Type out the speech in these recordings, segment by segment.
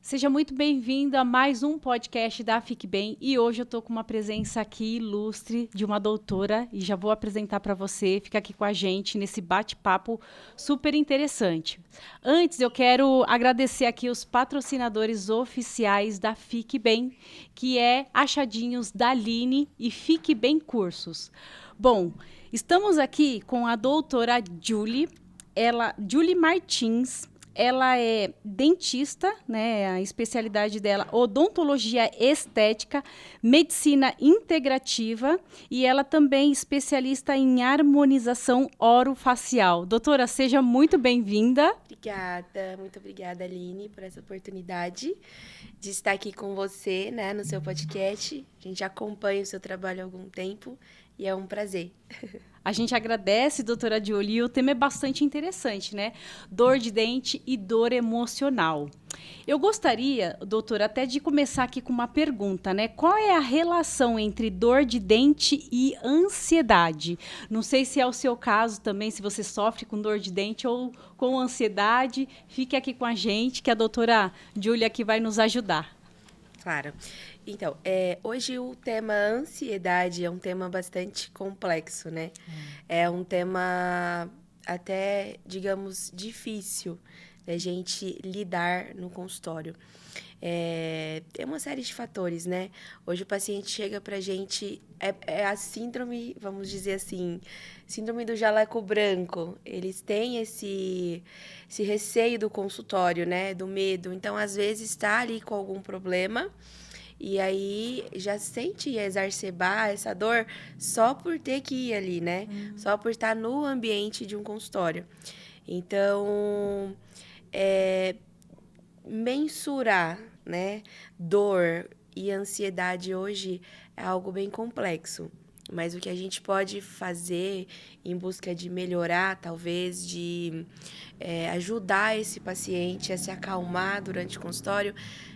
Seja muito bem-vindo a mais um podcast da Fique Bem e hoje eu estou com uma presença aqui ilustre de uma doutora e já vou apresentar para você, fica aqui com a gente nesse bate-papo super interessante. Antes eu quero agradecer aqui os patrocinadores oficiais da Fique Bem, que é Achadinhos da Aline e Fique Bem Cursos. Bom, estamos aqui com a doutora Julie Martins. Ela é dentista, né? A especialidade dela, odontologia estética, medicina integrativa e ela também é especialista em harmonização orofacial. Doutora, seja muito bem-vinda. Obrigada, muito obrigada, Aline, por essa oportunidade de estar aqui com você, né, no seu podcast. A gente acompanha o seu trabalho há algum tempo e é um prazer. A gente agradece, doutora Julie, e o tema é bastante interessante, né? Dor de dente e dor emocional. Eu gostaria, doutora, até de começar aqui com uma pergunta, né? Qual é a relação entre dor de dente e ansiedade? Não sei se é o seu caso também, se você sofre com dor de dente ou com ansiedade. Fique aqui com a gente, que a doutora Julie aqui vai nos ajudar. Claro. Então, hoje o tema ansiedade é um tema bastante complexo, né? É um tema até, digamos, difícil da gente lidar no consultório. Tem uma série de fatores, né? Hoje o paciente chega pra gente, é a síndrome, vamos dizer assim, síndrome do jaleco branco. Eles têm esse receio do consultório, né? Do medo. Então, às vezes, está ali com algum problema e aí já sente exacerbar essa dor só por ter que ir ali, né? Só por estar no ambiente de um consultório. Então, é, mensurar, né, dor e ansiedade hoje é algo bem complexo. Mas o que a gente pode fazer em busca de melhorar, talvez, de ajudar esse paciente a se acalmar durante o consultório,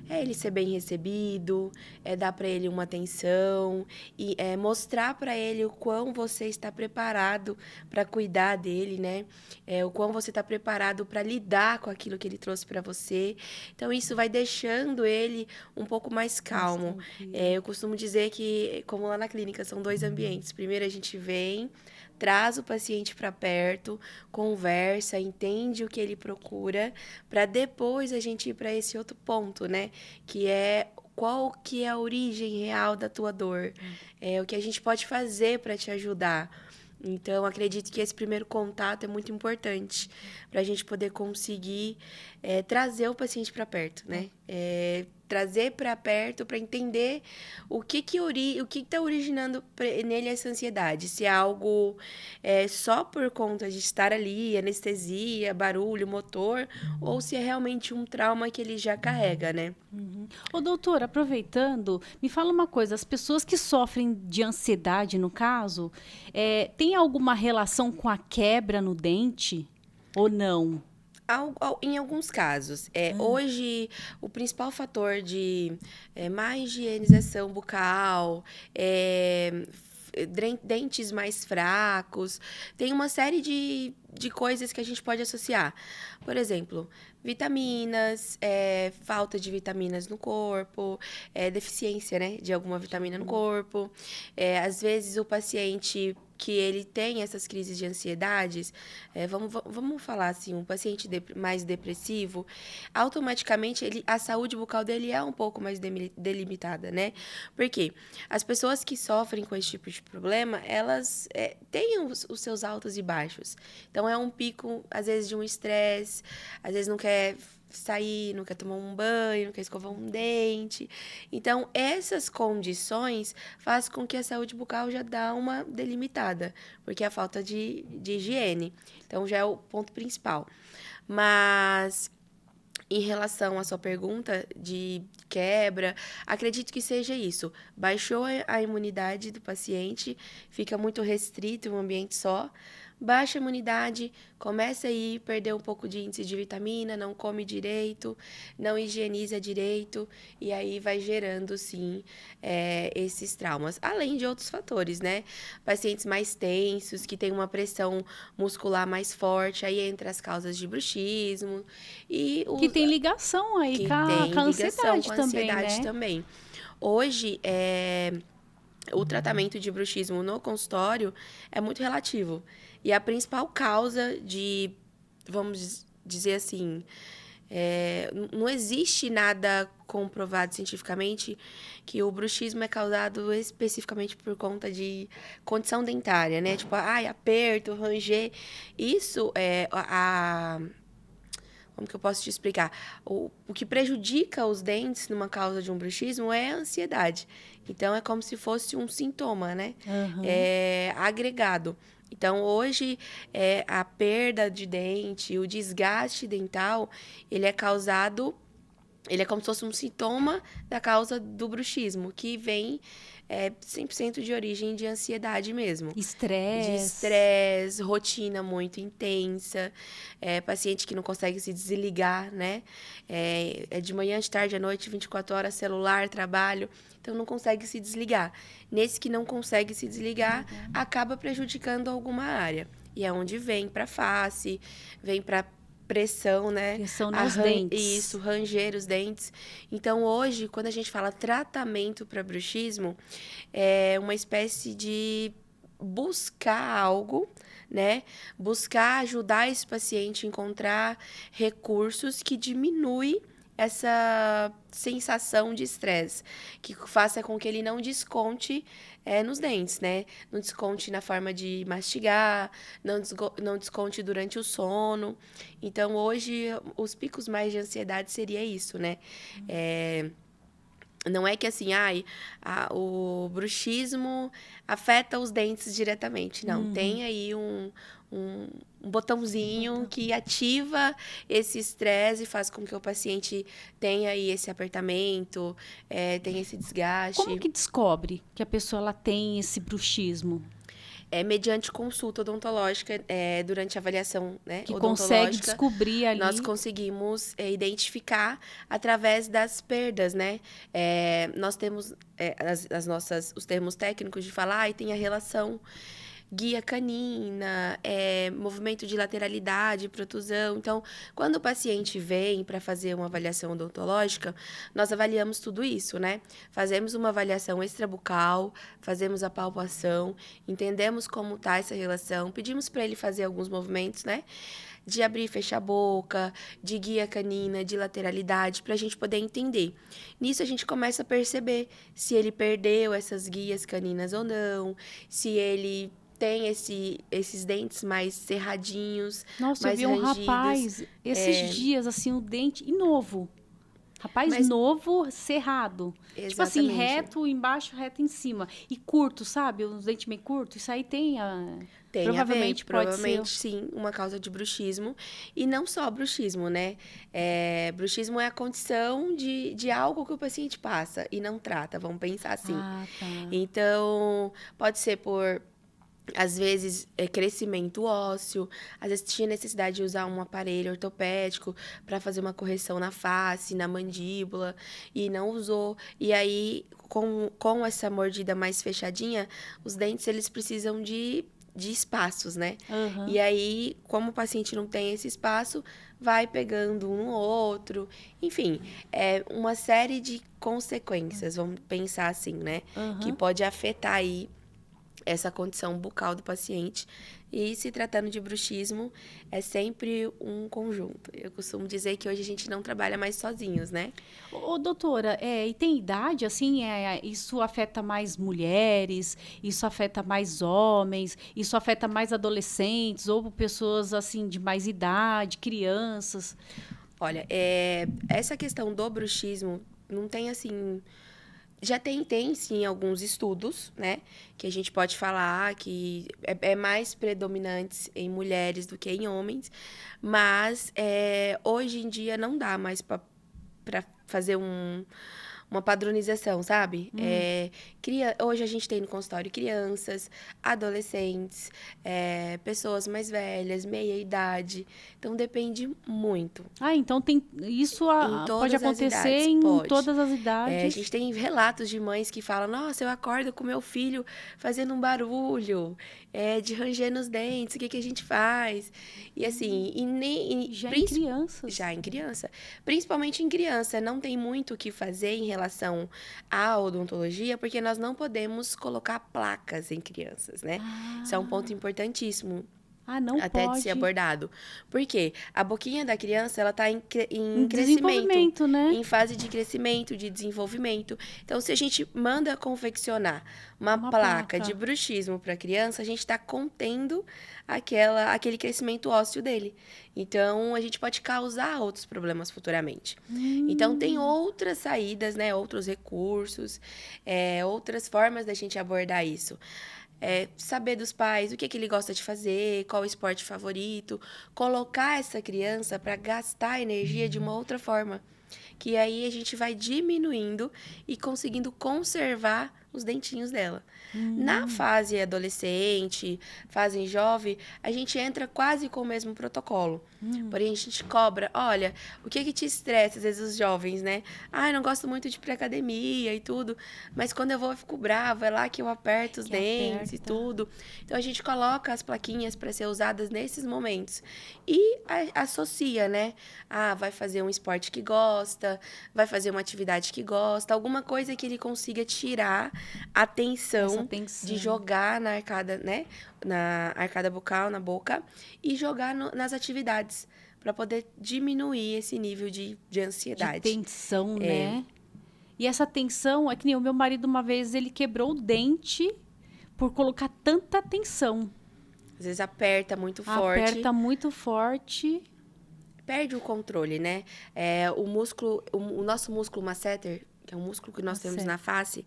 é ele ser bem recebido, é dar para ele uma atenção e mostrar para ele o quão você está preparado para cuidar dele, né? O quão você está preparado para lidar com aquilo que ele trouxe para você. Então, isso vai deixando ele um pouco mais Mais calmo. tranquilo. Eu costumo dizer que, como lá na clínica, são dois ambientes. Primeiro, a gente vem, traz o paciente para perto, conversa, entende o que ele procura, para depois a gente ir para esse outro ponto, né? Que é qual que é a origem real da tua dor, o que a gente pode fazer para te ajudar. Então, acredito que esse primeiro contato é muito importante para a gente poder conseguir trazer o paciente para perto, né? Trazer para perto para entender o que está originando nele essa ansiedade. Se é algo só por conta de estar ali, anestesia, barulho, motor, ou se é realmente um trauma que ele já carrega, né? Ô, doutor, aproveitando, me fala uma coisa: as pessoas que sofrem de ansiedade, no caso, tem alguma relação com a quebra no dente ou não? Em alguns casos. Hoje, o principal fator de má higienização bucal, dentes mais fracos, tem uma série de coisas que a gente pode associar. Por exemplo, vitaminas, falta de vitaminas no corpo, deficiência, né, de alguma vitamina no corpo. Às vezes, o paciente que ele tem essas crises de ansiedades, vamos falar assim, um paciente mais depressivo, automaticamente a saúde bucal dele é um pouco mais delimitada, né? Porque as pessoas que sofrem com esse tipo de problema, elas têm os seus altos e baixos. Então, é um pico, às vezes, de um estresse, às vezes não quer sair, não quer tomar um banho, não quer escovar um dente. Então, essas condições faz com que a saúde bucal já dá uma delimitada, porque é a falta de higiene. Então, já é o ponto principal. Mas, em relação à sua pergunta de quebra, acredito que seja isso. Baixou a imunidade do paciente, fica muito restrito em um ambiente só, baixa a imunidade, começa aí a perder um pouco de índice de vitamina, não come direito, não higieniza direito, e aí vai gerando, sim, esses traumas. Além de outros fatores, né? Pacientes mais tensos, que têm uma pressão muscular mais forte, aí entra as causas de bruxismo, e Que os tem ligação aí que com tem a ligação ansiedade com a também, ansiedade né? também. Hoje, o tratamento de bruxismo no consultório é muito relativo. E a principal causa de, vamos dizer assim, não existe nada comprovado cientificamente que o bruxismo é causado especificamente por conta de condição dentária, né? Tipo, aperto, ranger. Isso é como que eu posso te explicar? O que prejudica os dentes numa causa de um bruxismo é a ansiedade. Então, é como se fosse um sintoma, né? Aham. Agregado. Então, hoje, a perda de dente, o desgaste dental, ele é causado... Ele é como se fosse um sintoma da causa do bruxismo, que vem 100% de origem de ansiedade mesmo. De Estresse. estresse, rotina muito intensa, paciente que não consegue se desligar, né? É de manhã, de tarde, à noite, 24 horas, celular, trabalho, então não consegue se desligar. Nesse que não consegue se desligar, acaba prejudicando alguma área. E é onde vem para face, vem para pressão, né? Pressão nos dentes. Isso, ranger os dentes. Então, hoje, quando a gente fala tratamento para bruxismo, é uma espécie de buscar algo, né? Buscar ajudar esse paciente a encontrar recursos que diminui essa sensação de estresse, que faça com que ele não desconte nos dentes, né? Não desconte na forma de mastigar, não desconte durante o sono. Então, hoje, os picos mais de ansiedade seria isso, né? Não é que assim, o bruxismo afeta os dentes diretamente. Não, tem aí um botãozinho que ativa esse estresse e faz com que o paciente tenha aí esse apertamento, tenha esse Como desgaste. que descobre que a pessoa ela tem esse bruxismo? Mediante consulta odontológica, durante a avaliação, né, Que consegue odontológica, descobrir nós ali. conseguimos identificar através das perdas, né? Nós temos os termos técnicos de falar, e tem a relação guia canina, movimento de lateralidade, protusão. Então, quando o paciente vem para fazer uma avaliação odontológica, nós avaliamos tudo isso, né? Fazemos uma avaliação extrabucal, fazemos a palpação, entendemos como está essa relação, pedimos para ele fazer alguns movimentos, né? De abrir e fechar a boca, de guia canina, de lateralidade, para a gente poder entender. Nisso, a gente começa a perceber se ele perdeu essas guias caninas ou não, se ele tem esses dentes mais cerradinhos, Nossa, eu mais vi um rangidos. rapaz esses dias, assim, o dente, e novo. Rapaz Mas, novo, cerrado. Tipo assim, exatamente, reto embaixo, reto em cima. E curto, sabe? Os dentes meio curtos. Isso aí tem. tem a ver, Provavelmente pode ser. provavelmente sim, uma causa de bruxismo. E não só bruxismo, né? Bruxismo é a condição de algo que o paciente passa e não trata, vamos pensar assim. Ah, tá. Então, pode ser por, às vezes, crescimento ósseo, às vezes tinha necessidade de usar um aparelho ortopédico para fazer uma correção na face, na mandíbula, e não usou. E aí, com essa mordida mais fechadinha, os dentes eles precisam de espaços, né? E Aham. aí, como o paciente não tem esse espaço, vai pegando um no outro. Enfim, é uma série de consequências, vamos pensar assim, né? Que Aham. pode afetar aí essa condição bucal do paciente. E se tratando de bruxismo, é sempre um conjunto. Eu costumo dizer que hoje a gente não trabalha mais sozinhos, né? Ô, doutora, e tem idade, assim, isso afeta mais mulheres, isso afeta mais homens, isso afeta mais adolescentes, ou pessoas, assim, de mais idade, crianças. Olha, essa questão do bruxismo não tem assim. Já tem sim alguns estudos, né? Que a gente pode falar que é mais predominantes em mulheres do que em homens, mas hoje em dia não dá mais para fazer uma padronização, sabe? Hoje a gente tem no consultório crianças, adolescentes, pessoas mais velhas, meia idade. Então, depende muito. Então tem isso Em pode todas as acontecer idades, em pode. todas as idades. A gente tem relatos de mães que falam, nossa, eu acordo com meu filho fazendo um barulho, de ranger nos dentes, o que a gente faz? E assim, Já em crianças. Já em criança. Principalmente em criança, não tem muito o que fazer em relação à odontologia, porque nós não podemos colocar placas em crianças, né? Isso é um ponto importantíssimo. Não até pode. de ser abordado. Por quê? A boquinha da criança, ela tá em crescimento. Desenvolvimento, né? Em fase de crescimento, de desenvolvimento. Então, se a gente manda confeccionar uma placa de bruxismo para a criança, a gente está contendo aquele crescimento ósseo dele. Então, a gente pode causar outros problemas futuramente. Então, tem outras saídas, né? Outros recursos, outras formas da gente abordar isso. Saber dos pais o que ele gosta de fazer, qual o esporte favorito, colocar essa criança para gastar energia de uma outra forma, que aí a gente vai diminuindo e conseguindo conservar os dentinhos dela. Na fase adolescente, fase jovem, a gente entra quase com o mesmo protocolo. Porém, a gente cobra, olha, o que te estressa, às vezes, os jovens, né? Eu não gosto muito de ir pra academia e tudo, mas quando eu vou eu fico brava, é lá que eu aperto os dentes e tudo. Então, a gente coloca as plaquinhas para ser usadas nesses momentos. E associa, né? Vai fazer um esporte que gosta, vai fazer uma atividade que gosta, alguma coisa que ele consiga tirar a tensão de jogar na arcada, né? Na arcada bucal, na boca, e jogar nas atividades, para poder diminuir esse nível de ansiedade. De tensão, né? E essa tensão, é que nem o meu marido, uma vez, ele quebrou o dente por colocar tanta tensão. Às vezes aperta muito forte. Aperta muito forte. Perde o controle, né? O músculo, o nosso músculo masseter, que é um músculo que nós temos na face,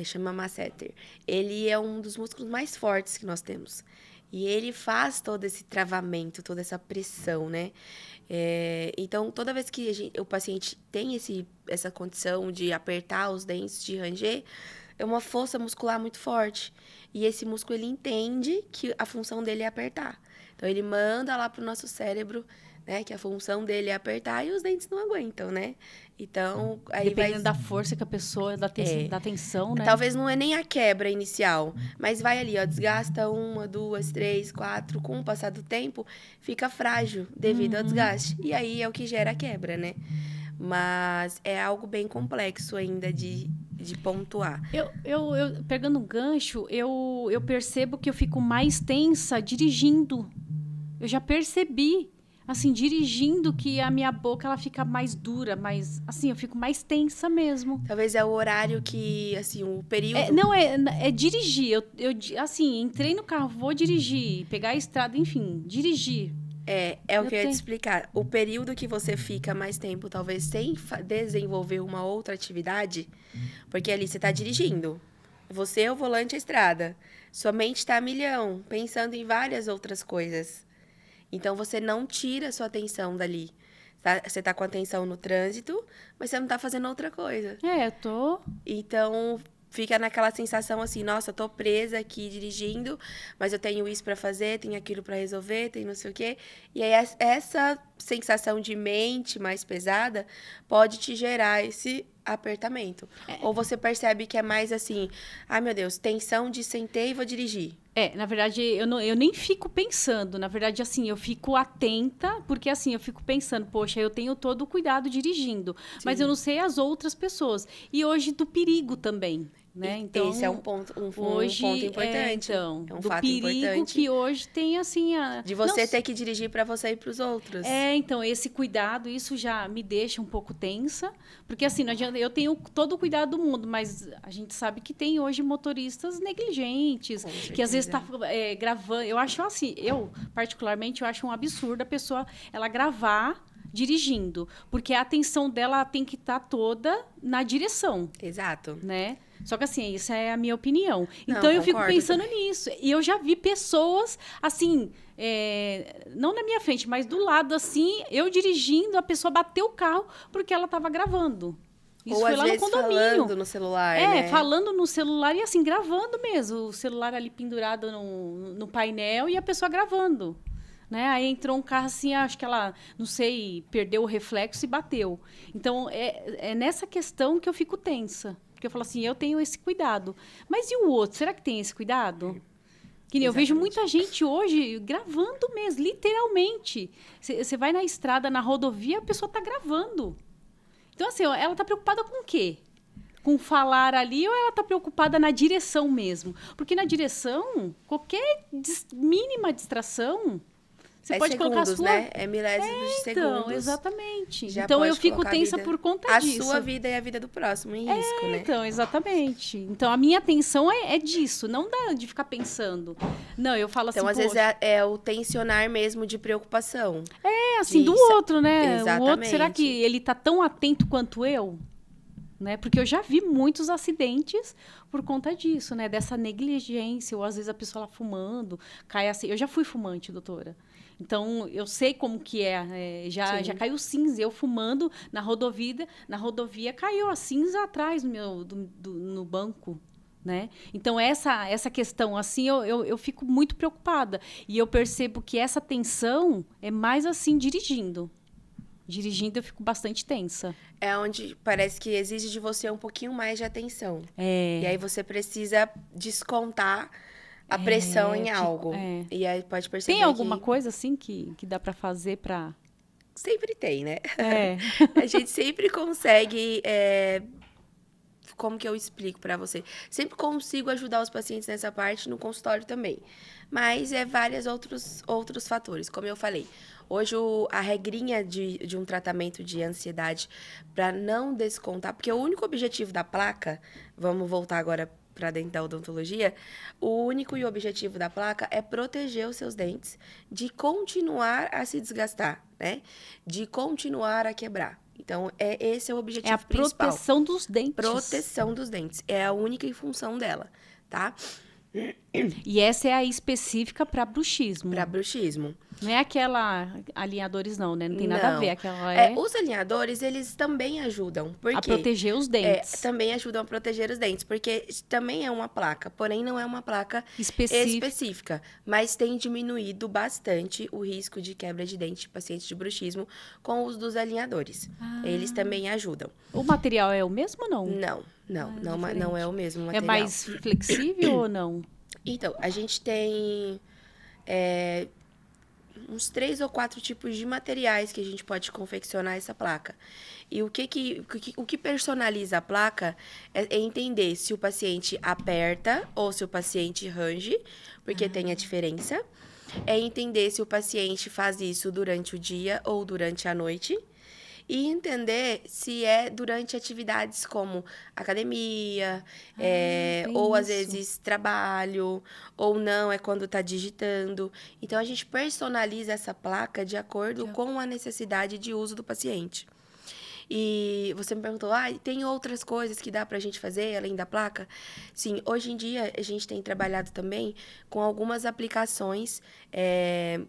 chama masseter. Ele é um dos músculos mais fortes que nós temos. E ele faz todo esse travamento, toda essa pressão, né? Então, toda vez que o paciente tem essa condição de apertar os dentes, de ranger, é uma força muscular muito forte. E esse músculo, ele entende que a função dele é apertar. Então, ele manda lá para o nosso cérebro, né, que a função dele é apertar e os dentes não aguentam, né? Então, aí dependendo da força que a pessoa, da tensão, né? Talvez não é nem a quebra inicial, mas vai ali, ó, desgasta 1, 2, 3, 4, com o passar do tempo, fica frágil devido ao desgaste. E aí é o que gera a quebra, né? Mas é algo bem complexo ainda de pontuar. Eu pegando um gancho, eu percebo que eu fico mais tensa dirigindo. Eu já percebi, assim, dirigindo, que a minha boca ela fica mais dura, mais, assim, eu fico mais tensa mesmo. Talvez é o horário que, assim, o período... Não, é dirigir. Eu, assim, entrei no carro, vou dirigir, pegar a estrada, enfim, dirigir. É o que eu ia te explicar. O período que você fica mais tempo, talvez, sem desenvolver uma outra atividade, porque ali você está dirigindo. Você é o volante à estrada. Sua mente está a milhão, pensando em várias outras coisas. Então, você não tira a sua atenção dali. Você está com a atenção no trânsito, mas você não está fazendo outra coisa. Eu tô... Então, fica naquela sensação assim, nossa, eu tô presa aqui dirigindo, mas eu tenho isso para fazer, tenho aquilo para resolver, tenho não sei o quê. E aí, essa sensação de mente mais pesada pode te gerar esse apertamento. Ou você percebe que é mais assim, ai meu Deus, tensão de sentei e vou dirigir. Na verdade, eu nem fico pensando. Na verdade, assim, eu fico atenta, porque assim, eu fico pensando, poxa, eu tenho todo o cuidado dirigindo. Sim. Mas eu não sei as outras pessoas. E hoje do perigo também, né? Então, esse é um ponto importante. É um do fato perigo importante. Que hoje tem, assim... De você ter que dirigir para você e para os outros. Então, esse cuidado, isso já me deixa um pouco tensa. Porque, assim, não adianta, eu tenho todo o cuidado do mundo, mas a gente sabe que tem hoje motoristas negligentes, que às vezes está gravando. Eu acho assim, particularmente, eu acho um absurdo a pessoa ela gravar dirigindo, porque a atenção dela tem que estar toda na direção. Exato. Né? Só que assim, isso é a minha opinião. Então, eu fico pensando nisso. E eu já vi pessoas, assim, não na minha frente, mas do lado, assim, eu dirigindo, a pessoa bateu o carro porque ela estava gravando. Isso Ou foi às lá no vezes condomínio. falando no celular, né? Falando no celular e assim, gravando mesmo. O celular ali pendurado no painel e a pessoa gravando. Né? Aí entrou um carro assim, acho que ela, não sei, perdeu o reflexo e bateu. Então, é nessa questão que eu fico tensa. Porque eu falo assim, eu tenho esse cuidado. Mas e o outro? Será que tem esse cuidado? Que nem eu vejo Exatamente. muita gente hoje gravando mesmo, literalmente. Você vai na estrada, na rodovia, a pessoa está gravando. Então, assim, ela está preocupada com o quê? Com falar ali ou ela está preocupada na direção mesmo? Porque na direção, qualquer mínima distração, você É pode colocar a segundos, sua. né? É milésimos de Então, segundos. exatamente. Já Então eu pode fico colocar tensa por conta a disso. sua vida e a vida do próximo em risco, né? Então, exatamente. Então a minha atenção é disso, não dá de ficar pensando. Não, eu falo assim, Então, às vezes, poxa, é o tensionar mesmo de preocupação. assim, do Isso. outro, né? O outro, será que Exatamente. ele tá tão atento quanto eu? Né? Porque eu já vi muitos acidentes por conta disso, né? Dessa negligência, ou às vezes a pessoa lá fumando, cai assim. Eu já fui fumante, doutora. Então, eu sei como que já Sim. caiu cinza. Eu fumando na rodovia caiu a cinza atrás no banco. Né? Então, essa questão, assim, eu fico muito preocupada. E eu percebo que essa tensão é mais assim, dirigindo. Dirigindo, eu fico bastante tensa. É onde parece que exige de você um pouquinho mais de atenção. E É. aí você precisa descontar a pressão em Fico, algo. E aí pode Tem perceber alguma que coisa assim que dá para fazer para. sempre tem, né? É. A gente sempre consegue. Como que eu explico pra você? Sempre consigo ajudar os pacientes nessa parte no consultório também. Mas é vários outros fatores. Como eu falei, hoje a regrinha de um tratamento de ansiedade para não descontar, porque o único objetivo da placa, vamos voltar agora para dentro da odontologia, o único e objetivo da placa é proteger os seus dentes de continuar a se desgastar, né? De continuar a quebrar. Então, esse é o É a objetivo principal. proteção dos dentes. Proteção dos dentes. É a única função dela, tá? E essa é a específica para bruxismo. Para bruxismo. Não é aquela alinhadores, não, né? Não tem nada a ver. Não. Aquela Os alinhadores, eles também ajudam. Por a quê? proteger os dentes. Também ajudam a proteger os dentes, porque também é uma placa, porém não é uma placa específica, mas tem diminuído bastante o risco de quebra de dente de pacientes de bruxismo com o uso dos alinhadores. Eles também ajudam. O material é o mesmo ou não? Não é o mesmo material. É mais flexível ou não? Então, a gente tem uns 3 ou 4 tipos de materiais que a gente pode confeccionar essa placa. E o que personaliza a placa é entender se o paciente aperta ou se o paciente range, porque tem a diferença. É entender se o paciente faz isso durante o dia ou durante a noite. E entender se é durante atividades como academia, ou às vezes trabalho, ou não, é quando está digitando. Então, a gente personaliza essa placa de acordo com a necessidade de uso do paciente. E você me perguntou, tem outras coisas que dá pra gente fazer além da placa? Sim, hoje em dia a gente tem trabalhado também com algumas aplicações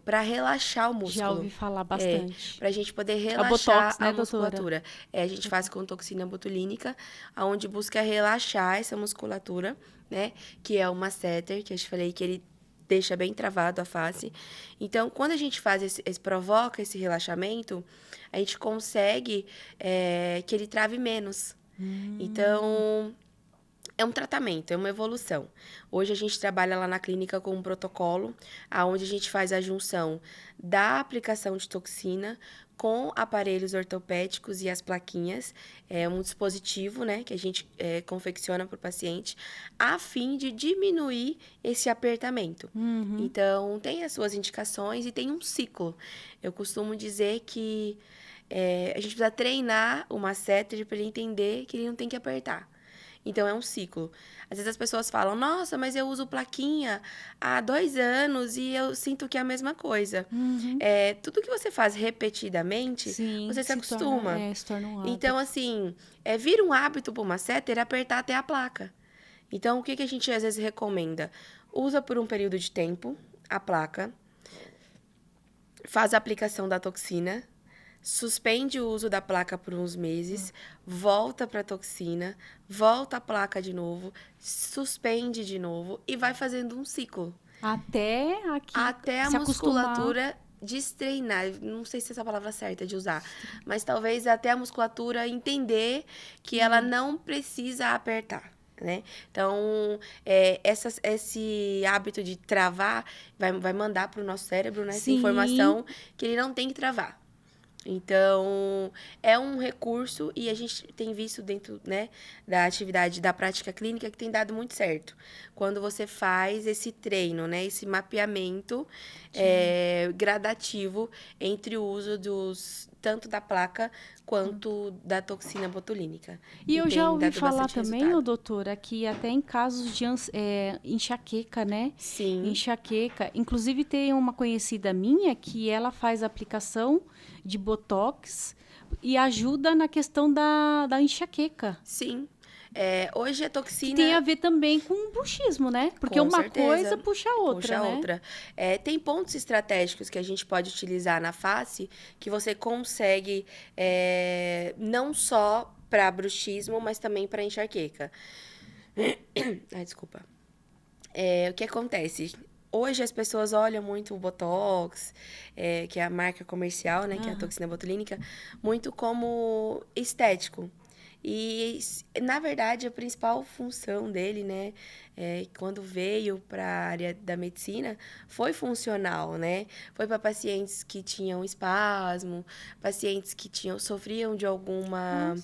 para relaxar o músculo. Já ouvi falar bastante. Pra gente poder relaxar Botox, né, a musculatura. A gente faz com toxina botulínica, onde busca relaxar essa musculatura, né? Que é o masseter, que eu te falei que ele deixa bem travado a face. Então, quando a gente faz provoca esse relaxamento, a gente consegue que ele trave menos. Então, é um tratamento, é uma evolução. Hoje a gente trabalha lá na clínica com um protocolo, onde a gente faz a junção da aplicação de toxina com aparelhos ortopédicos e as plaquinhas. É um dispositivo, né, que a gente confecciona para o paciente, a fim de diminuir esse apertamento. Então, tem as suas indicações e tem um ciclo. Eu costumo dizer que a gente precisa treinar o masseter para ele entender que ele não tem que apertar. Então, é um ciclo. Às vezes as pessoas falam, nossa, mas eu uso plaquinha há 2 anos e eu sinto que é a mesma coisa. Tudo que você faz repetidamente, você se acostuma. Se torna um hábito. Então, assim, vira um hábito para o masseter apertar até a placa. Então, o que a gente às vezes recomenda? Usa por um período de tempo a placa, faz a aplicação da toxina, suspende o uso da placa por uns meses, volta para a toxina, volta a placa de novo, suspende de novo e vai fazendo um ciclo. Até aqui Até a se acostumar. musculatura destreinar, não sei se essa é a palavra certa de usar, mas talvez até a musculatura entender que ela não precisa apertar, né? Então, esse hábito de travar vai mandar para o nosso cérebro, né, essa Sim. informação que ele não tem que travar. Então, é um recurso e a gente tem visto dentro, né, da atividade da prática clínica que tem dado muito certo. Quando você faz esse treino, né, esse mapeamento gradativo entre o uso tanto da placa quanto da toxina botulínica. E eu já tem ouvi dado falar bastante também, resultado. doutora, que até em casos de enxaqueca, né? Sim. Enxaqueca. Inclusive, tem uma conhecida minha que ela faz aplicação de Botox e ajuda na questão da enxaqueca. Sim. Hoje a toxina... Que tem a ver também com o bruxismo, né? Porque Com uma certeza. coisa puxa a outra, Puxa a né? outra. Tem pontos estratégicos que a gente pode utilizar na face que você consegue não só para bruxismo, mas também para enxaqueca. Ai, desculpa. O que acontece? Hoje as pessoas olham muito o Botox, que é a marca comercial, né, que é a toxina botulínica, muito como estético. E, na verdade, a principal função dele, né, quando veio para a área da medicina, foi funcional, né? Foi para pacientes que tinham espasmo, pacientes que sofriam de alguma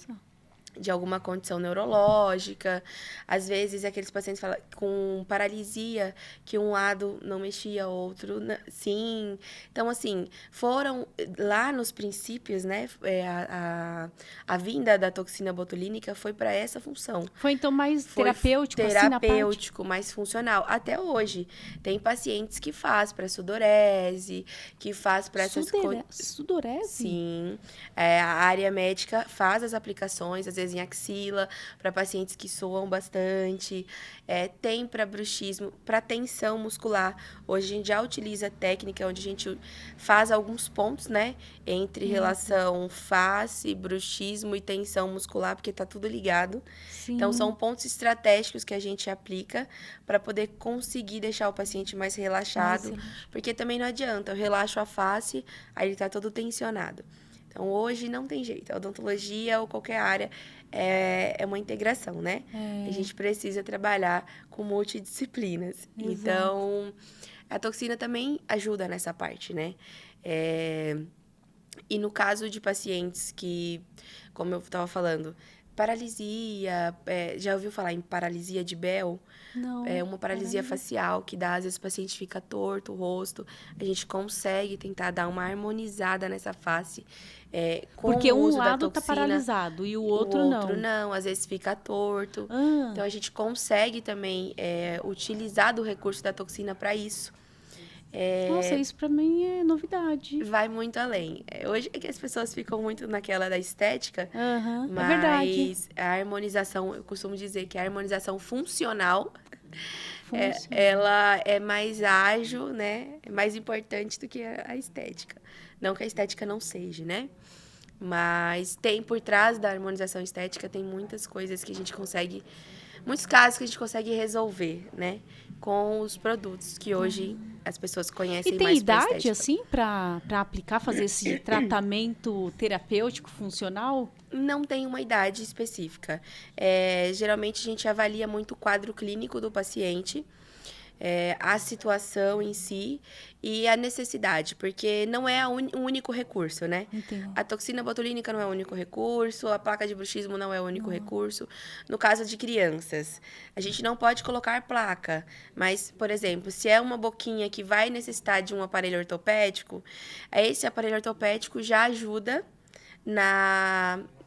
condição neurológica. Às vezes, aqueles pacientes com paralisia, que um lado não mexia, outro sim. Então, assim, foram lá nos princípios, né? A vinda da toxina botulínica foi para essa função. Foi, então, mais Foi terapêutico, assim, na parte... terapêutico, mais funcional. Até hoje, tem pacientes que faz para sudorese, que faz para essas Sudorese? Sim. A área médica faz as aplicações, às vezes em axila, para pacientes que suam bastante. Tem para bruxismo, para tensão muscular. Hoje a gente já utiliza técnica onde a gente faz alguns pontos, né? Entre relação face, bruxismo e tensão muscular, porque tá tudo ligado. Sim. Então, são pontos estratégicos que a gente aplica para poder conseguir deixar o paciente mais relaxado. Porque também não adianta, eu relaxo a face, aí ele tá todo tensionado. Então, hoje não tem jeito. A odontologia ou qualquer área é uma integração, né? A gente precisa trabalhar com multidisciplinas. Exato. Então, a toxina também ajuda nessa parte, né? E no caso de pacientes que, como eu estava falando, paralisia, já ouviu falar em paralisia de Bell? Não. É uma paralisia facial que dá, às vezes o paciente fica torto, o rosto. A gente consegue tentar dar uma harmonizada nessa face com Porque o uso um da lado tá toxina. paralisado e o outro não. Às vezes fica torto. Ah. Então, a gente consegue também utilizar do recurso da toxina para isso. Nossa, isso pra mim é novidade. Vai muito além. Hoje é que as pessoas ficam muito naquela da estética, É mas verdade. a harmonização, eu costumo dizer que a harmonização funcional, ela é mais ágil, né? É mais importante do que a estética. Não que a estética não seja, né? Mas tem por trás da harmonização estética, tem muitas coisas que a gente consegue, muitos casos que a gente consegue resolver, né? Com os produtos que hoje as pessoas conhecem E tem mais pra idade, estética. assim, pra aplicar, fazer esse tratamento terapêutico funcional? Não tem uma idade específica. Geralmente, a gente avalia muito o quadro clínico do paciente, a situação em si e a necessidade, porque não é um único recurso, né? Entendo. A toxina botulínica não é o único recurso, a placa de bruxismo não é o único recurso. No caso de crianças, a gente não pode colocar placa, mas, por exemplo, se é uma boquinha que vai necessitar de um aparelho ortopédico, esse aparelho ortopédico já ajuda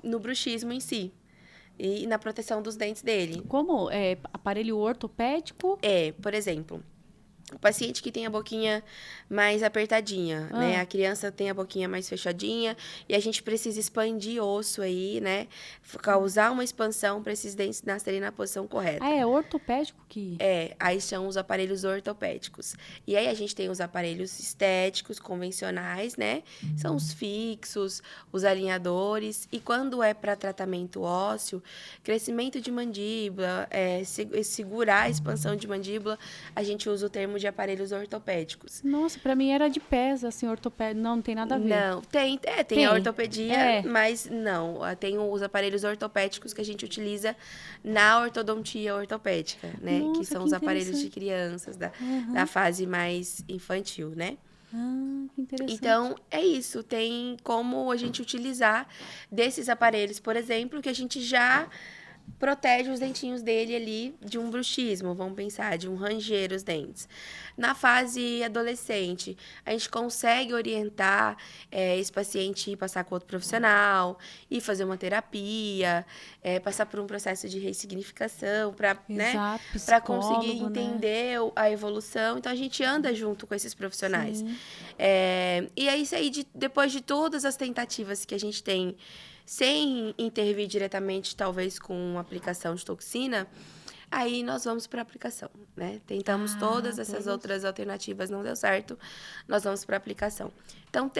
no bruxismo em si e na proteção dos dentes dele. Como? Aparelho ortopédico? Por exemplo, O paciente que tem a boquinha mais apertadinha, né? A criança tem a boquinha mais fechadinha e a gente precisa expandir osso aí, né? Causar uma expansão para esses dentes nascerem na posição Ah, correta. é ortopédico que... Aí são os aparelhos ortopédicos. E aí a gente tem os aparelhos estéticos, convencionais, né? São os fixos, os alinhadores. E quando é para tratamento ósseo, crescimento de mandíbula, segurar a expansão de mandíbula, a gente usa o termo de aparelhos ortopédicos. Nossa, pra mim era de pés, assim, ortopédico. Não, não tem nada a ver. Não, tem Tem. a ortopedia, É. mas não. Tem os aparelhos ortopédicos que a gente utiliza na ortodontia ortopédica, né? Nossa, Que são que os aparelhos de interessante. crianças, da fase mais infantil, né? Ah, que interessante. Então, é isso. Tem como a gente utilizar desses aparelhos, por exemplo, que a gente já protege os dentinhos dele ali de um bruxismo, vamos pensar, de um ranger os dentes. Na fase adolescente, a gente consegue orientar esse paciente a ir passar com outro profissional, ir fazer uma terapia, passar por um processo de ressignificação para, né, Exato, para conseguir psicólogo, né? entender a evolução. Então, a gente anda junto com esses profissionais. Sim. E é isso aí, depois de todas as tentativas que a gente tem, sem intervir diretamente, talvez com uma aplicação de toxina, aí nós vamos para a aplicação, né? Tentamos todas essas outras alternativas, não deu certo, nós vamos para a aplicação. Então,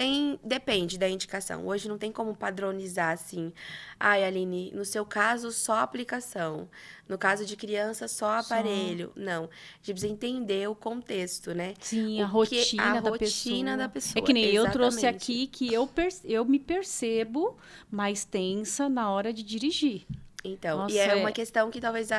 depende da indicação. Hoje não tem como padronizar assim. Ai, Aline, no seu caso, só aplicação. No caso de criança, só aparelho. Não. A gente precisa entender o contexto, né? Sim, a A rotina rotina da pessoa. É que nem eu trouxe Exatamente. aqui que eu me percebo mais tensa na hora de dirigir. Então, Nossa, e é uma questão que talvez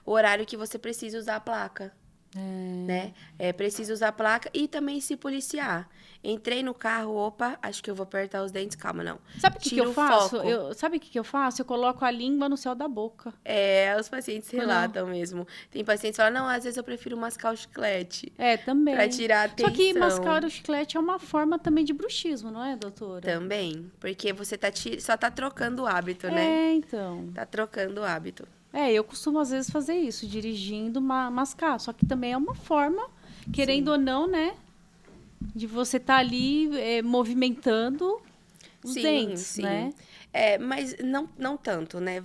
o horário que você precisa usar a placa. Né? Precisa usar a placa e também se policiar. Entrei no carro, opa, acho que eu vou apertar os dentes. Calma, não. Sabe o que Tira eu o faço? foco. Sabe o que eu faço? Eu coloco a língua no céu da boca. Os pacientes Quando- relatam mesmo. Tem pacientes que falam, não, às vezes eu prefiro mascar o chiclete. Também. Pra tirar a Só que tensão. mascar o chiclete é uma forma também de bruxismo, não é, doutora? Também. Porque você só tá trocando o hábito, né? Então. Tá trocando o hábito. Eu costumo às vezes fazer isso, dirigindo, mascar. Só que também é uma forma, querendo ou não, né? De você estar ali movimentando os dentes, né? Mas não tanto, né?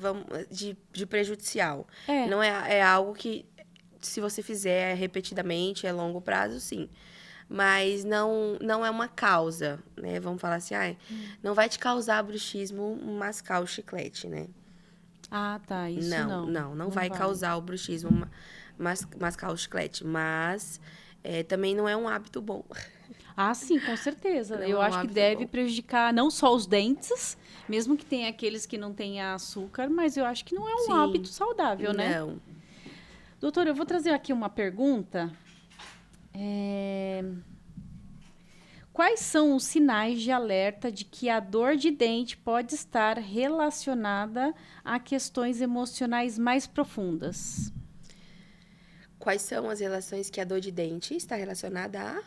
De prejudicial. É. Não é algo que, se você fizer repetidamente, a longo prazo, sim. Mas não é uma causa, né? Vamos falar assim, não vai te causar bruxismo mascar o chiclete, né? Ah, tá. Isso Não vai causar o bruxismo mascar o chiclete. Mas também não é um hábito bom. Ah, sim, com certeza. Não Eu é um acho que hábito deve bom. prejudicar não só os dentes, mesmo que tenha aqueles que não têm açúcar, mas eu acho que não é um Sim. hábito saudável, né? Não. Doutora, eu vou trazer aqui uma pergunta. Quais são os sinais de alerta de que a dor de dente pode estar relacionada a questões emocionais mais profundas? Quais são as relações que a dor de dente está relacionada a?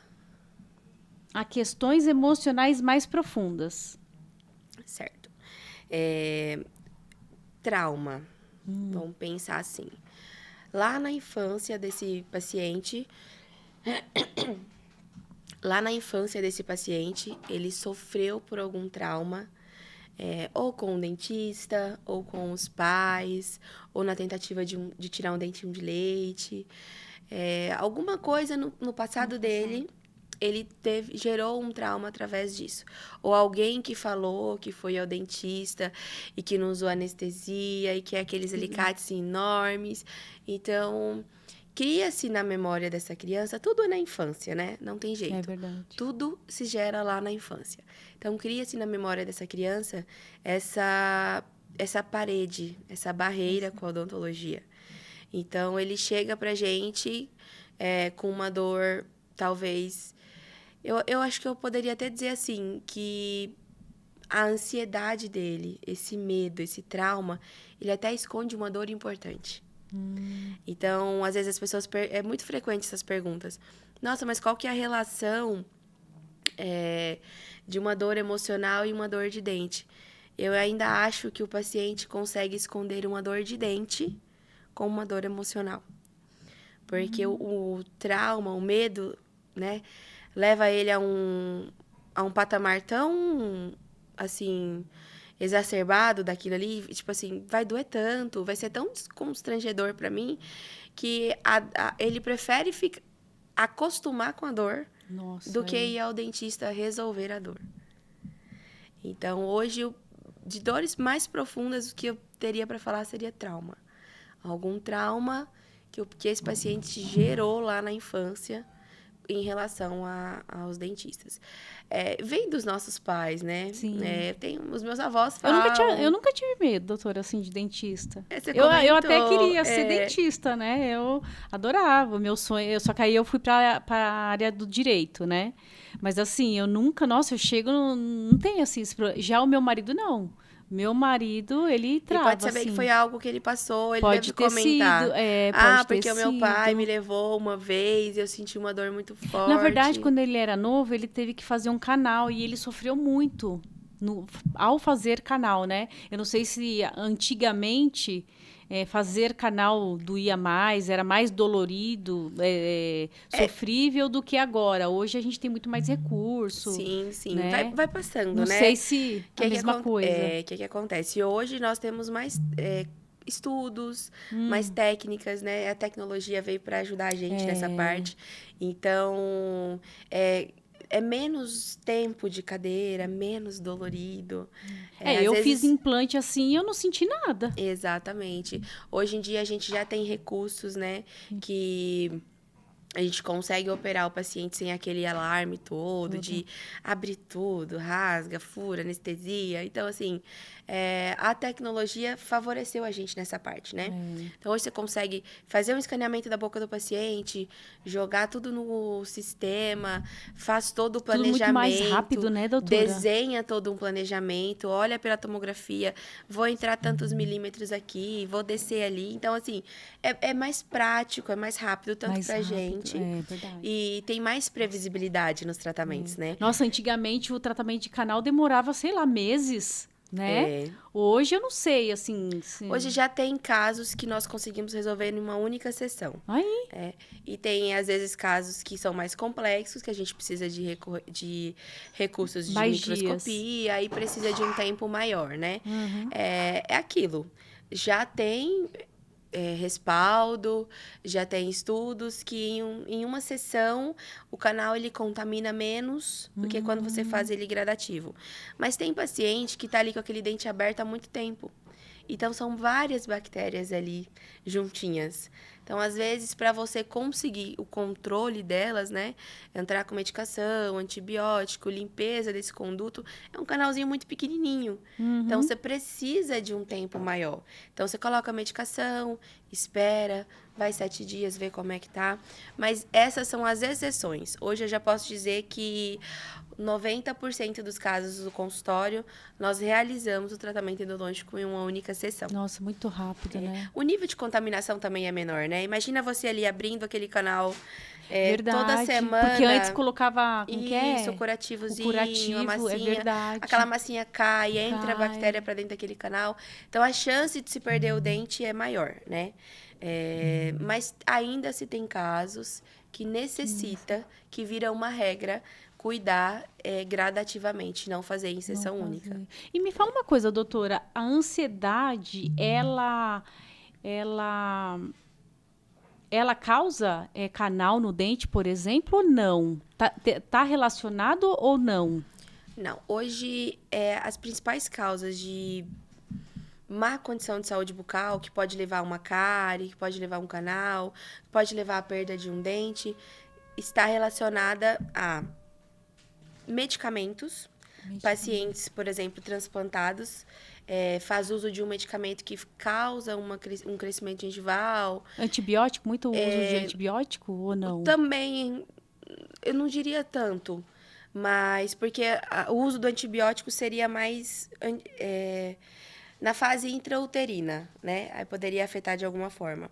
A questões emocionais mais profundas. Certo. Trauma. Vamos pensar assim. Lá na infância desse paciente, ele sofreu por algum trauma, ou com o dentista, ou com os pais, ou na tentativa de tirar um dentinho de leite. Alguma coisa no passado dele, ele gerou um trauma através disso. Ou alguém que falou que foi ao dentista e que não usou anestesia e que é aqueles alicates enormes. Então, cria-se na memória dessa criança, tudo é na infância, né? Não tem jeito. É verdade. Tudo se gera lá na infância. Então, cria-se na memória dessa criança essa parede, essa barreira com a odontologia. Então, ele chega pra gente com uma dor, talvez... Eu acho que eu poderia até dizer assim, que a ansiedade dele, esse medo, esse trauma, ele até esconde uma dor importante. Então, às vezes as pessoas... É muito frequente essas perguntas. Nossa, mas qual que é a relação de uma dor emocional e uma dor de dente? Eu ainda acho que o paciente consegue esconder uma dor de dente com uma dor emocional. Porque o trauma, o medo, né, leva ele a um patamar tão, assim, exacerbado daquilo ali, tipo assim, vai doer tanto, vai ser tão constrangedor para mim, que ele prefere acostumar com a dor do Nossa, que ir ao dentista resolver a dor. Então, hoje, de dores mais profundas, o que eu teria para falar seria trauma. Algum trauma que esse paciente gerou lá na infância em relação aos dentistas. Vem dos nossos pais, né? sim. Os meus avós Eu falam... nunca tive medo, doutora, assim, de dentista. Você Eu até comentou... queria ser dentista, né? Eu adorava, meu sonho. Só que aí eu fui para a área do direito, né? Mas assim, eu nunca... Nossa, eu chego... Não tem assim... Já o meu marido, não. Meu marido, ele E pode trava, saber que assim. foi algo que ele passou, ele Pode deve ter sido, comentar. pode ter Porque o meu pai me sido. levou uma vez e eu senti uma dor muito Na verdade, forte. quando ele era novo, ele teve que fazer um canal e ele sofreu muito ao fazer canal, né? Eu não sei se antigamente fazer canal doía mais, era mais dolorido, sofrível do que agora. Hoje a gente tem muito mais recurso, Sim, sim. né? Vai passando, Não né? sei se a mesma coisa. Que acontece? Hoje nós temos mais estudos, mais técnicas, né? A tecnologia veio para ajudar a gente nessa parte. Então, é menos tempo de cadeira, menos dolorido. Às Eu fiz vezes... implante assim e eu não senti nada. Exatamente. Hoje em dia a gente já tem recursos, né? Que a gente consegue operar o paciente sem aquele alarme todo, de abrir tudo, rasga, fura, anestesia. Então, assim, a tecnologia favoreceu a gente nessa parte, né? Então, hoje você consegue fazer um escaneamento da boca do paciente, jogar tudo no sistema, faz todo o Tudo muito mais rápido, planejamento, né, doutora? desenha todo um planejamento, olha pela tomografia, vou entrar tantos milímetros aqui, vou descer ali. Então, assim, é mais prático, é mais rápido, tanto Mais pra rápido, gente. é verdade. E tem mais previsibilidade nos tratamentos, né? Nossa, antigamente o tratamento de canal demorava, sei lá, meses, né? Hoje eu não sei, assim. Hoje já tem casos que nós conseguimos resolver em uma única sessão. Aí, E tem, às vezes, casos que são mais complexos, que a gente precisa de recursos de mais dias. microscopia, aí precisa de um tempo maior, né? É aquilo. Já tem respaldo, já tem estudos que em uma sessão o canal ele contamina menos do que quando você faz ele gradativo. Mas tem paciente que tá ali com aquele dente aberto há muito tempo. Então, são várias bactérias ali juntinhas. Então, às vezes, para você conseguir o controle delas, né? Entrar com medicação, antibiótico, limpeza desse conduto, é um canalzinho muito pequenininho. Então, você precisa de um tempo maior. Então, você coloca a medicação, espera, vai 7 dias, vê como é que tá. Mas essas são as exceções. Hoje, eu já posso dizer que 90% dos casos do consultório, nós realizamos o tratamento endodôntico em uma única sessão. Nossa, muito rápido, né? O nível de contaminação também é menor, né? Imagina você ali abrindo aquele canal Verdade. toda semana. Porque antes colocava, como que é? Isso, curativozinho, O curativo, a massinha. é verdade. Aquela massinha cai, entra a bactéria para dentro daquele canal. Então, a chance de se perder o dente é maior, né? Mas ainda se tem casos que necessita, que vira uma regra, cuidar gradativamente, não fazer em sessão única. E me fala uma coisa, doutora, a ansiedade, ela causa canal no dente, por exemplo, ou não? Tá relacionado ou não? Não, hoje as principais causas de má condição de saúde bucal, que pode levar a uma cárie, que pode levar a um canal, que pode levar à perda de um dente, está relacionada a medicamentos. Pacientes, por exemplo, transplantados, faz uso de um medicamento que causa um crescimento gengival. Antibiótico? Muito uso de antibiótico ou não? Também, eu não diria tanto, mas porque o uso do antibiótico seria mais na fase intrauterina, né? Aí poderia afetar de alguma forma.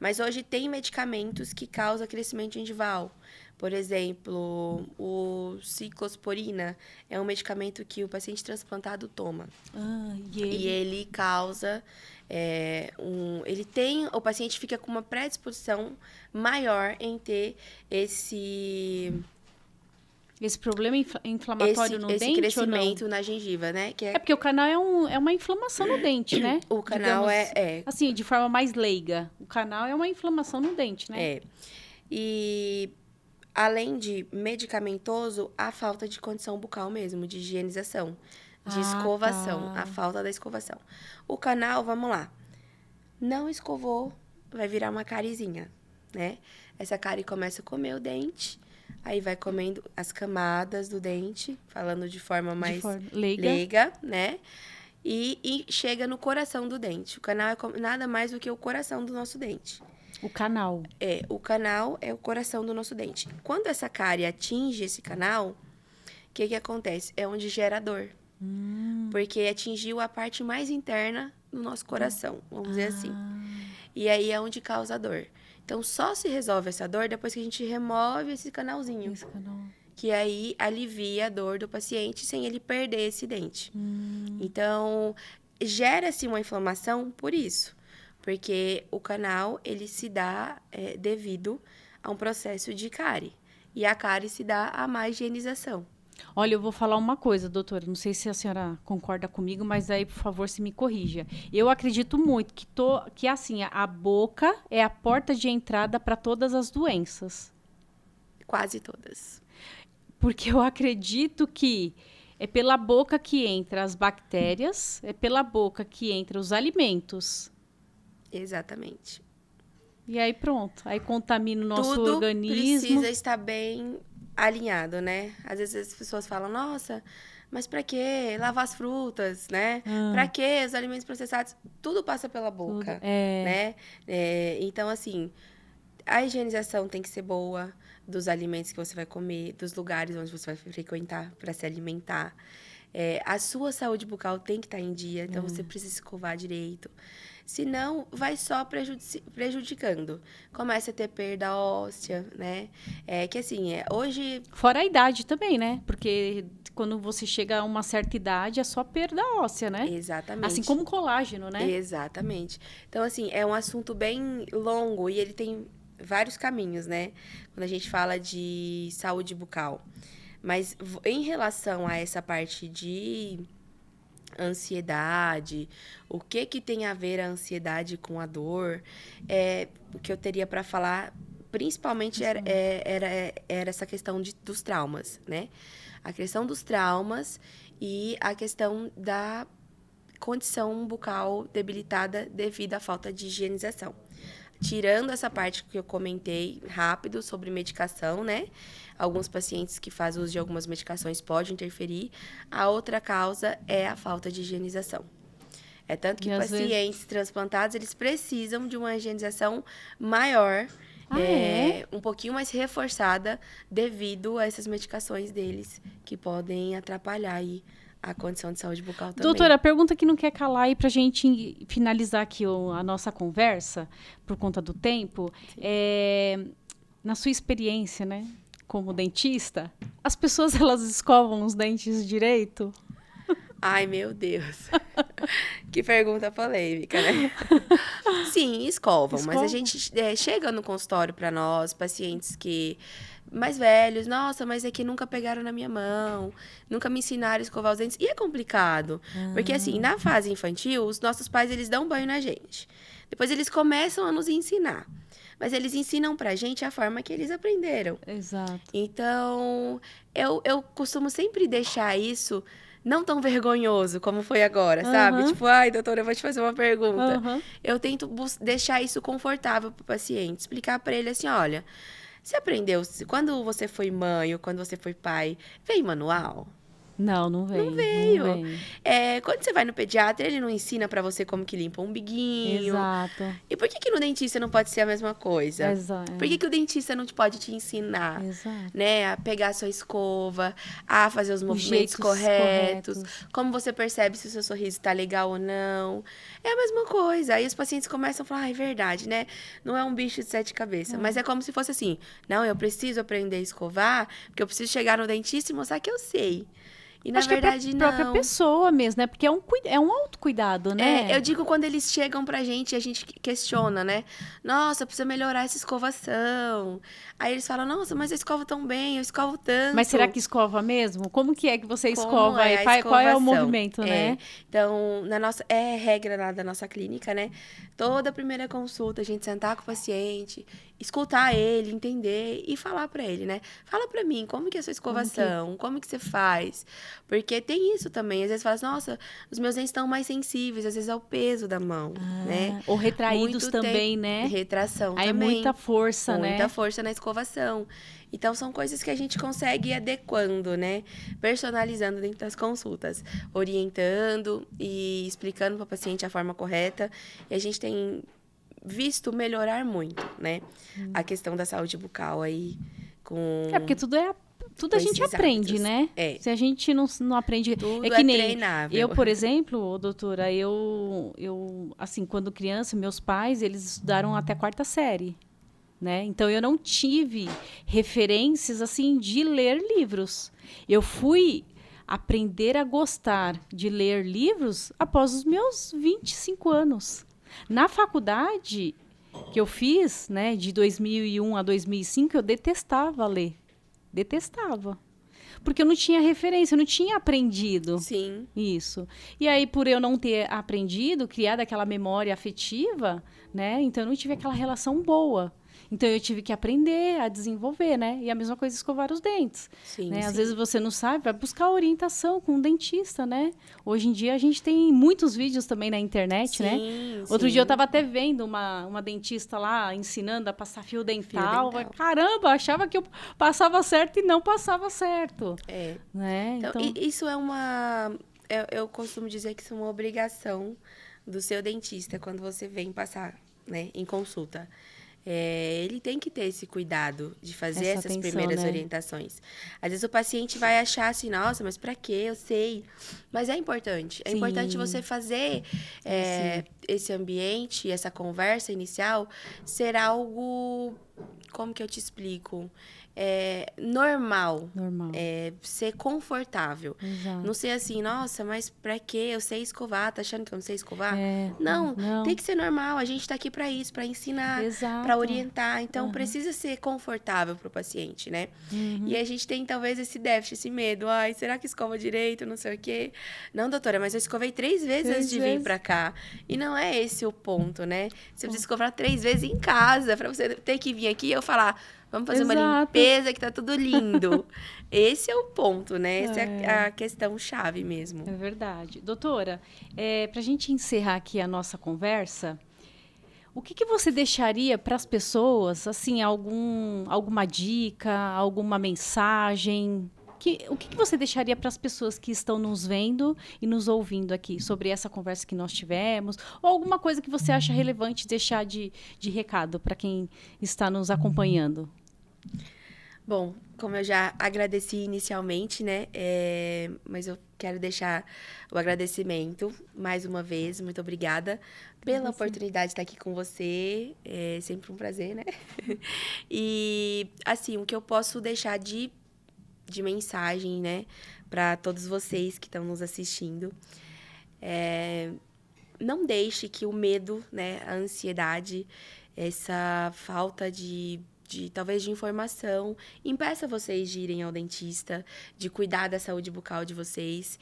Mas hoje tem medicamentos que causam crescimento gengival. Por exemplo, o ciclosporina é um medicamento que o paciente transplantado toma. E ele causa o paciente fica com uma predisposição maior em ter esse problema inflamatório no dente, esse crescimento ou não? na gengiva, né? Que É porque o canal é uma inflamação no dente, né? o canal Digamos, assim, de forma mais leiga. O canal é uma inflamação no dente, né? É. E além de medicamentoso, a falta de condição bucal mesmo, de higienização, de escovação, tá. a falta da escovação. O canal, vamos lá, não escovou, vai virar uma carizinha, né? Essa cárie começa a comer o dente, aí vai comendo as camadas do dente, falando de forma mais leiga, né? E chega no coração do dente. O canal é nada mais do que o coração do nosso dente. O canal. O canal é o coração do nosso dente. Quando essa cárie atinge esse canal, o que acontece? É onde gera dor. Porque atingiu a parte mais interna do nosso coração, vamos dizer assim. E aí é onde causa a dor. Então, só se resolve essa dor depois que a gente remove esse canalzinho. Esse canal. Que aí alivia a dor do paciente sem ele perder esse dente. Então, gera-se uma inflamação por isso. Porque o canal, ele se dá devido a um processo de cárie. E a cárie se dá a má higienização. Olha, eu vou falar uma coisa, doutora. Não sei se a senhora concorda comigo, mas aí, por favor, se me corrija. Eu acredito muito que assim, a boca é a porta de entrada para todas as doenças. Quase todas. Porque eu acredito que é pela boca que entra as bactérias, é pela boca que entra os alimentos. Exatamente. E aí pronto, aí contamina o nosso Tudo organismo. Precisa estar bem alinhado, né? Às vezes as pessoas falam, nossa, mas pra que lavar as frutas, né? Pra que os alimentos processados? Tudo passa pela boca, né? Então, assim, a higienização tem que ser boa dos alimentos que você vai comer, dos lugares onde você vai frequentar para se alimentar. A sua saúde bucal tem que estar em dia, então você precisa escovar direito. Senão, vai só prejudicando. Começa a ter perda óssea, né? Que assim, hoje... Fora a idade também, né? Porque quando você chega a uma certa idade, é só perda óssea, né? Exatamente. Assim como colágeno, né? Exatamente. Então, assim, é um assunto bem longo e ele tem vários caminhos, né? Quando a gente fala de saúde bucal. Mas em relação a essa parte de ansiedade, o que tem a ver a ansiedade com a dor, o que eu teria para falar, principalmente era essa questão dos traumas, né? A questão dos traumas e a questão da condição bucal debilitada devido à falta de higienização. Tirando essa parte que eu comentei rápido sobre medicação, né? Alguns pacientes que fazem uso de algumas medicações podem interferir. A outra causa é a falta de higienização. Tanto que pacientes transplantados, eles precisam de uma higienização maior, um pouquinho mais reforçada, devido a essas medicações deles, que podem atrapalhar aí a condição de saúde bucal também. Doutora, a pergunta que não quer calar aí pra gente finalizar aqui a nossa conversa, por conta do tempo, na sua experiência, né, como dentista, as pessoas, elas escovam os dentes direito? Ai, meu Deus. Que pergunta polêmica, né? Sim, escovam. Mas a gente chega no consultório para nós, pacientes que... mais velhos, nossa, mas é que nunca pegaram na minha mão, nunca me ensinaram a escovar os dentes. E é complicado, porque assim, na fase infantil, os nossos pais, eles dão banho na gente. Depois eles começam a nos ensinar. Mas eles ensinam pra gente a forma que eles aprenderam. Exato. Então, eu costumo sempre deixar isso não tão vergonhoso como foi agora, sabe? Tipo, ai, doutora, eu vou te fazer uma pergunta. Eu tento deixar isso confortável pro paciente, explicar pra ele assim, olha... Você aprendeu, quando você foi mãe ou quando você foi pai, veio manual? Não veio. Não veio. Não veio. Quando você vai no pediatra, ele não ensina pra você como que limpa o umbiguinho. Exato. E por que que no dentista não pode ser a mesma coisa? Exato. Por que que o dentista não pode te ensinar, Exato. né, a pegar a sua escova, a fazer os movimentos jeitos corretos, corretos. como você percebe se o seu sorriso tá legal ou não. É a mesma coisa. Aí os pacientes começam a falar, é verdade, né? Não é um bicho de sete cabeças, mas é como se fosse assim, não, eu preciso aprender a escovar, porque eu preciso chegar no dentista e mostrar que eu sei. E na Acho verdade, que é pra própria não. pessoa mesmo, né? Porque é um autocuidado, né? Eu digo quando eles chegam pra gente e a gente questiona, né? Nossa, precisa melhorar essa escovação. Aí eles falam, nossa, mas eu escovo tão bem, eu escovo tanto. Mas será que escova mesmo? Como que é que você Como escova aí? é a Qual é o escovação? movimento, né? Então, é regra lá da nossa clínica, né? Toda primeira consulta, a gente sentar com o paciente, escutar ele, entender e falar pra ele, né? Fala pra mim, como que é a sua escovação? Como que você faz? Porque tem isso também. Às vezes fala assim, nossa, os meus dentes estão mais sensíveis, às vezes é o peso da mão, né? Ou retraídos também, né? Retração Aí também. muita força, né? Muita força na escovação. Então, são coisas que a gente consegue ir adequando, né? Personalizando dentro das consultas. Orientando e explicando para o paciente a forma correta. E a gente tem visto melhorar muito, né? A questão da saúde bucal aí com... Porque tudo a gente esses aprende, hábitos. né? Se a gente não aprende... Tudo é que nem treinável. eu, por exemplo, doutora, eu, assim, quando criança, meus pais, eles estudaram até quarta série, né? Então, eu não tive referências, assim, de ler livros. Eu fui aprender a gostar de ler livros após os meus 25 anos. Na faculdade que eu fiz, né, de 2001 a 2005, eu detestava ler. Detestava. Porque eu não tinha referência, eu não tinha aprendido. Sim. Isso. E aí, por eu não ter aprendido, criado aquela memória afetiva, né? Então, eu não tive aquela relação boa. Então, eu tive que aprender a desenvolver, né? E a mesma coisa escovar os dentes. Sim, né? sim. Às vezes você não sabe, vai buscar orientação com um dentista, né? Hoje em dia a gente tem muitos vídeos também na internet, né? Outro dia eu estava até vendo uma dentista lá ensinando a passar fio dental. Caramba, achava que eu passava certo e não passava certo. Né? Então, isso é uma... Eu costumo dizer que isso é uma obrigação do seu dentista quando você vem passar, né, em consulta. Ele tem que ter esse cuidado de fazer essas primeiras orientações. Às vezes o paciente vai achar assim, nossa, mas pra quê? Eu sei. Mas é importante. É importante você fazer esse ambiente, essa conversa inicial, ser algo, como que eu te explico? Normal. Ser confortável. Exato. Não ser assim, nossa, mas pra quê? Eu sei escovar, tá achando que eu não sei escovar? Não, tem que ser normal. A gente tá aqui pra isso, pra ensinar, pra orientar. Então, precisa ser confortável pro paciente, né? E a gente tem, talvez, esse déficit, esse medo. Ai, será que escova direito? Não sei o quê. Não, doutora, mas eu escovei 3 vezes antes de vir pra cá. E não é esse o ponto, né? Você precisa escovar 3 vezes em casa, pra você ter que vir aqui e eu falar... Vamos fazer uma limpeza que tá tudo lindo. Esse é o ponto, né? Essa é a questão-chave mesmo. É verdade. Doutora, pra gente encerrar aqui a nossa conversa, o que você deixaria para as pessoas, assim, alguma dica, alguma mensagem? O que você deixaria para as pessoas que estão nos vendo e nos ouvindo aqui sobre essa conversa que nós tivemos? Ou alguma coisa que você acha relevante deixar de recado para quem está nos acompanhando? Bom, como eu já agradeci inicialmente, né? Mas eu quero deixar o agradecimento mais uma vez. Muito obrigada pela oportunidade de estar aqui com você. É sempre um prazer, né? E, assim, o que eu posso deixar de mensagem, né? Para todos vocês que estão nos assistindo. Não deixe que o medo, né? A ansiedade, essa falta talvez de informação, impeça vocês de irem ao dentista, de cuidar da saúde bucal de vocês.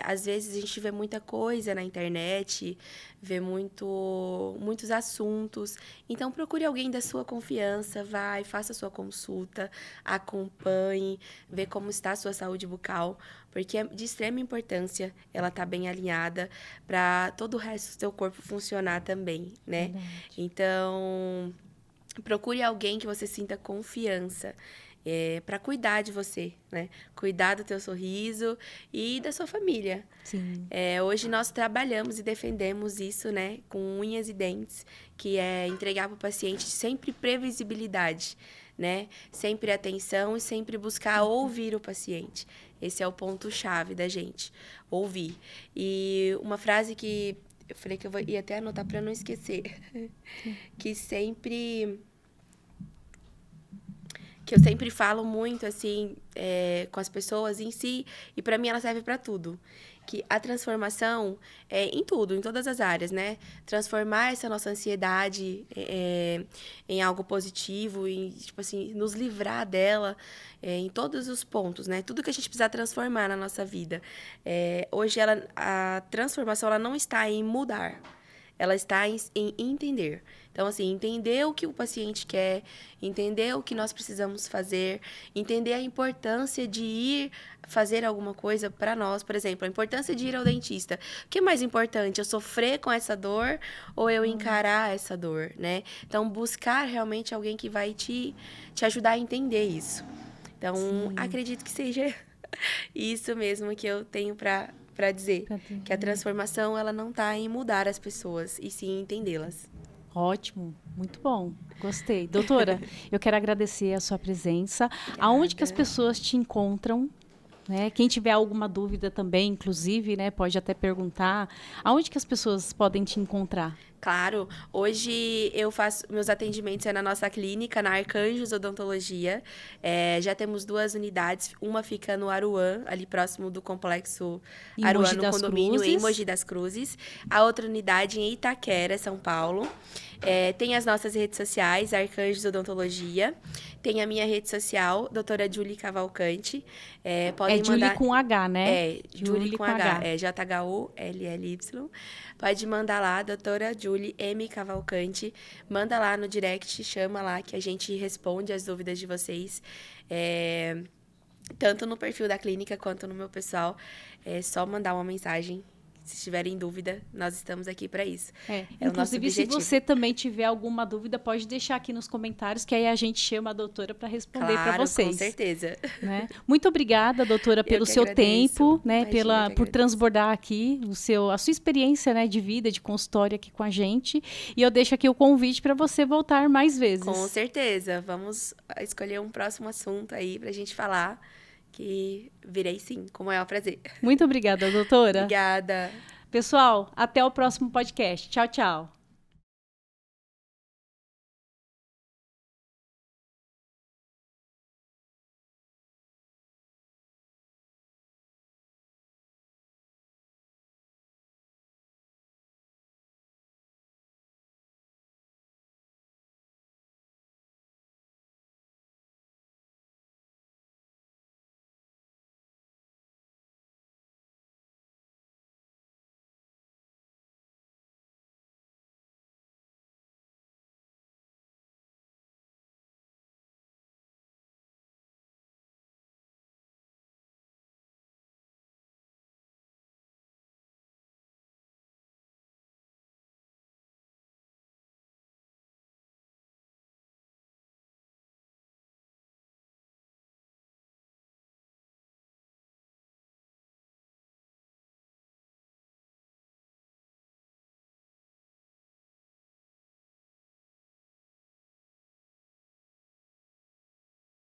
Às vezes a gente vê muita coisa na internet, vê muitos assuntos. Então, procure alguém da sua confiança, faça a sua consulta, acompanhe, vê como está a sua saúde bucal, porque é de extrema importância ela estar bem alinhada para todo o resto do seu corpo funcionar também, né? Então... procure alguém que você sinta confiança para cuidar de você, né? Cuidar do teu sorriso e da sua família. Sim. Hoje nós trabalhamos e defendemos isso, né? Com unhas e dentes, que é entregar para o paciente sempre previsibilidade, né? Sempre atenção e sempre buscar ouvir o paciente. Esse é o ponto-chave da gente, ouvir. E uma frase que eu falei que ia até anotar para não esquecer, que eu sempre falo muito, assim, com as pessoas em si, e para mim ela serve para tudo. Que a transformação é em tudo, em todas as áreas, né? Transformar essa nossa ansiedade em algo positivo, em, tipo assim, nos livrar dela em todos os pontos, né? Tudo que a gente precisa transformar na nossa vida. Hoje, a transformação ela não está em mudar, ela está em entender. Então, assim, entender o que o paciente quer, entender o que nós precisamos fazer, entender a importância de ir fazer alguma coisa para nós. Por exemplo, a importância de ir ao dentista. O que é mais importante? Eu sofrer com essa dor ou eu encarar essa dor, né? Então, buscar realmente alguém que vai te ajudar a entender isso. Então, acredito que seja isso mesmo que eu tenho para dizer. Que a transformação, ela não está em mudar as pessoas, e sim entendê-las. Ótimo, muito bom, gostei. Doutora, eu quero agradecer a sua presença. Aonde que as pessoas te encontram? Né? Quem tiver alguma dúvida também, inclusive, né, pode até perguntar. Aonde que as pessoas podem te encontrar? Claro, hoje eu faço meus atendimentos na nossa clínica, na Arcanjos Odontologia. Já temos 2 unidades, uma fica no Aruan, ali próximo do complexo Aruan, no condomínio, em Mogi das Cruzes. A outra unidade em Itaquera, São Paulo. Tem as nossas redes sociais, Arcanjos Odontologia. Tem a minha rede social, doutora Julie Cavalcante. Podem mandar... Julie com H, né? Julie com H. JHULLY. Pode mandar lá, doutora Julie M. Cavalcante. Manda lá no direct, chama lá que a gente responde as dúvidas de vocês. Tanto no perfil da clínica quanto no meu pessoal. É só mandar uma mensagem. Se tiverem dúvida, nós estamos aqui para isso. Inclusive, se você também tiver alguma dúvida, pode deixar aqui nos comentários, que aí a gente chama a doutora para responder para vocês. Com certeza. Né? Muito obrigada, doutora, pelo seu tempo, né? Por transbordar aqui a sua experiência, né, de vida, de consultório aqui com a gente. E eu deixo aqui o convite para você voltar mais vezes. Com certeza. Vamos escolher um próximo assunto aí para a gente falar. Que virei sim, com o maior prazer. Muito obrigada, doutora. Obrigada. Pessoal, até o próximo podcast. Tchau, tchau.